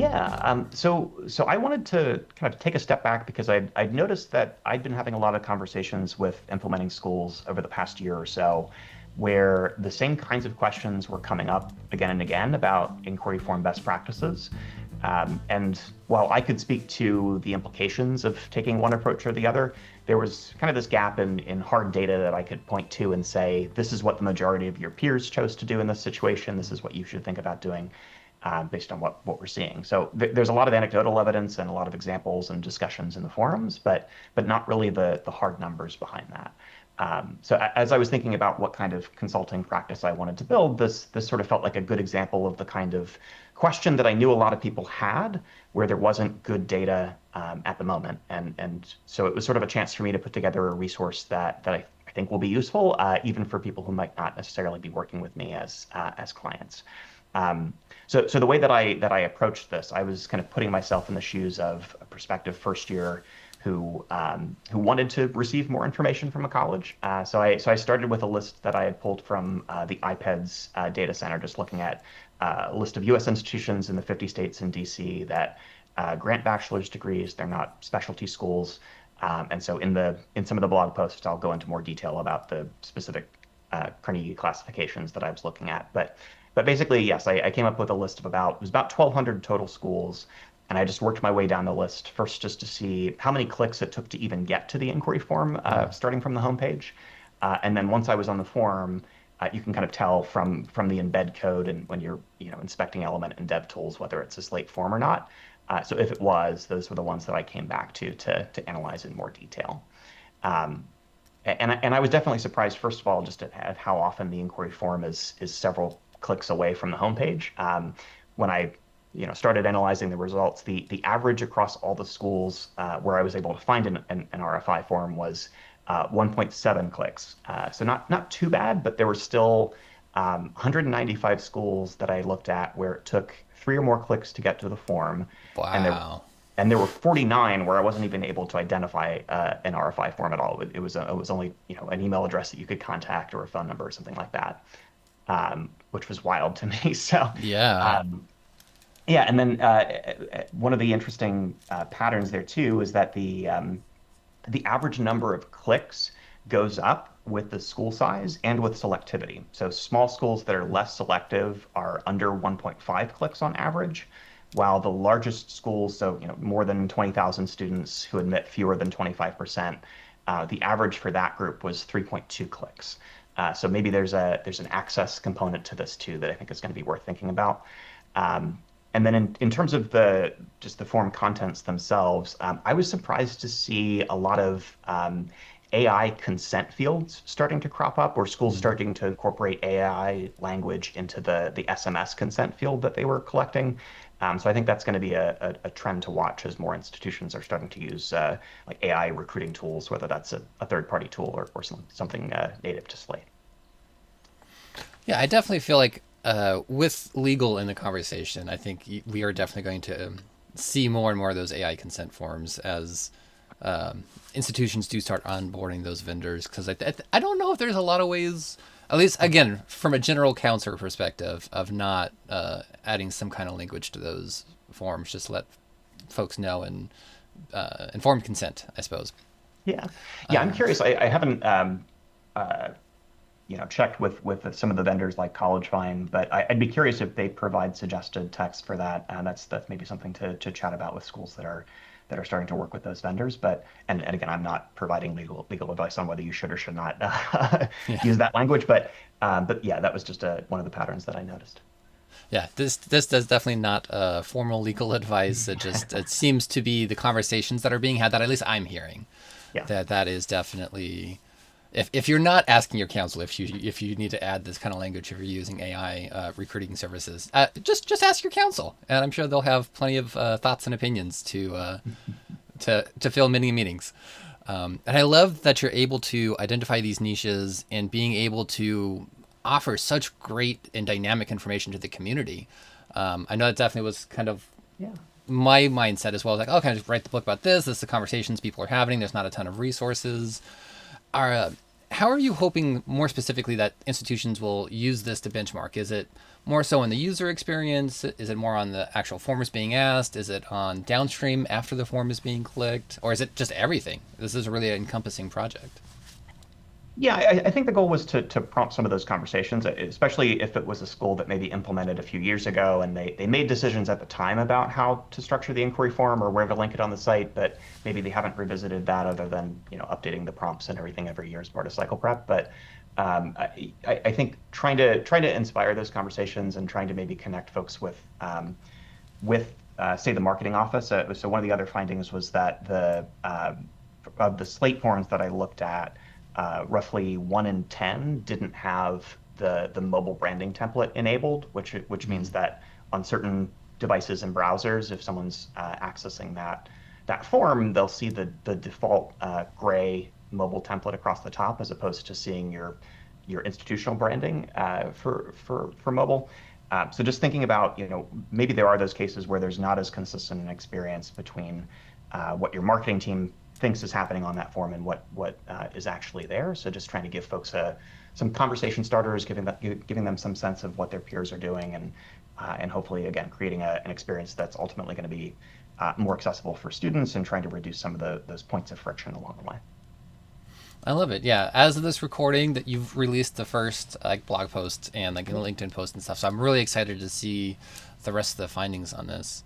Yeah. So I wanted to kind of take a step back because I'd noticed that I'd been having a lot of conversations with implementing schools over the past year or so, where the same kinds of questions were coming up again and again about inquiry form best practices. And while I could speak to the implications of taking one approach or the other, there was kind of this gap in hard data that I could point to and say, this is what the majority of your peers chose to do in this situation. This is what you should think about doing based on what we're seeing. So there's a lot of anecdotal evidence and a lot of examples and discussions in the forums, but not really the hard numbers behind that. As I was thinking about what kind of consulting practice I wanted to build, this sort of felt like a good example of the kind of question that I knew a lot of people had, where there wasn't good data at the moment, and so it was sort of a chance for me to put together a resource that I think will be useful, even for people who might not necessarily be working with me as clients. So the way that I approached this, I was kind of putting myself in the shoes of a prospective first year who wanted to receive more information from a college. So I started with a list that I had pulled from the IPEDS data center, just looking at a list of U.S. institutions in the 50 states and D.C. that grant bachelor's degrees. They're not specialty schools, and so in some of the blog posts, I'll go into more detail about the specific Carnegie classifications that I was looking at, but basically, yes, I came up with a list of it was about 1,200 total schools, and I just worked my way down the list first just to see how many clicks it took to even get to the inquiry form, starting from the homepage. And then once I was on the form, you can kind of tell from the embed code and when you're inspecting Element and DevTools whether it's a Slate form or not. So if it was, those were the ones that I came back to analyze in more detail. And I was definitely surprised, first of all, just at how often the inquiry form is several clicks away from the homepage. When I started analyzing the results, the average across all the schools where I was able to find an RFI form was 1.7 clicks. So not too bad, but there were still 195 schools that I looked at where it took 3 or more clicks to get to the form. And there Wow. and there were 49 where I wasn't even able to identify an RFI form at all. It was only an email address that you could contact or a phone number or something like that, which was wild to me. So Yeah. um, yeah, and then one of the interesting patterns there too is that the average number of clicks goes up with the school size and with selectivity. So small schools that are less selective are under 1.5 clicks on average, while the largest schools, so more than 20,000 students who admit fewer than 25%, the average for that group was 3.2 clicks. So maybe there's an access component to this too that I think is going to be worth thinking about. And then in terms of just the form contents themselves, I was surprised to see a lot of AI consent fields starting to crop up, or schools starting to incorporate AI language into the SMS consent field that they were collecting. So I think that's going to be a trend to watch as more institutions are starting to use like AI recruiting tools, whether that's a third-party tool or something native to Slate. Yeah, I definitely feel like with legal in the conversation, I think we are definitely going to see more and more of those AI consent forms as institutions do start onboarding those vendors. Because I don't know if there's a lot of ways, at least again, from a general counselor perspective, of not adding some kind of language to those forms, just let folks know and informed consent, I suppose. Yeah, yeah, I'm curious. I haven't uh, checked with some of the vendors like College Fine, but I'd be curious if they provide suggested text for that. That's maybe something to chat about with schools that are starting to work with those vendors. And again, I'm not providing legal advice on whether you should or should not Yeah. use that language, but yeah, that was just one of the patterns that I noticed. Yeah, this does definitely not formal legal advice. It seems to be the conversations that are being had that at least I'm hearing. Yeah. That is definitely, if you're not asking your counsel if you need to add this kind of language if you're using AI recruiting services, just ask your counsel, and I'm sure they'll have plenty of thoughts and opinions to fill many meetings. And I love that you're able to identify these niches and being able to offer such great and dynamic information to the community. I know that definitely was kind of Yeah. my mindset as well. Like, oh, can I just write the book about this? This is the conversations people are having. There's not a ton of resources. Are how are you hoping more specifically that institutions will use this to benchmark? Is it more so in the user experience? Is it more on the actual forms being asked? Is it on downstream after the form is being clicked? Or is it just everything? This is a really encompassing project. Yeah, I think the goal was to prompt some of those conversations, especially if it was a school that maybe implemented a few years ago and they made decisions at the time about how to structure the inquiry form or where to link it on the site, but maybe they haven't revisited that other than, updating the prompts and everything every year as part of cycle prep. But I think trying to inspire those conversations and trying to maybe connect folks with say the marketing office. So one of the other findings was that the of the Slate forms that I looked at, roughly 1 in 10 didn't have the mobile branding template enabled, which means that on certain devices and browsers, if someone's accessing that form, they'll see the default gray mobile template across the top, as opposed to seeing your institutional branding for mobile. So just thinking about, maybe there are those cases where there's not as consistent an experience between what your marketing team thinks is happening on that form and what is actually there. So just trying to give folks some conversation starters, giving them some sense of what their peers are doing, and hopefully again creating an experience that's ultimately going to be more accessible for students, and trying to reduce some of those points of friction along the way. I love it. Yeah. As of this recording, that you've released the first blog post and a LinkedIn post and stuff. So I'm really excited to see the rest of the findings on this.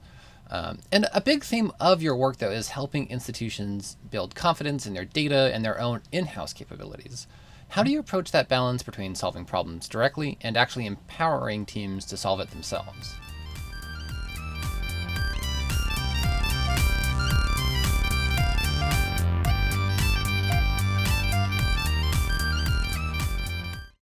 And a big theme of your work, though, is helping institutions build confidence in their data and their own in-house capabilities. How do you approach that balance between solving problems directly and actually empowering teams to solve it themselves?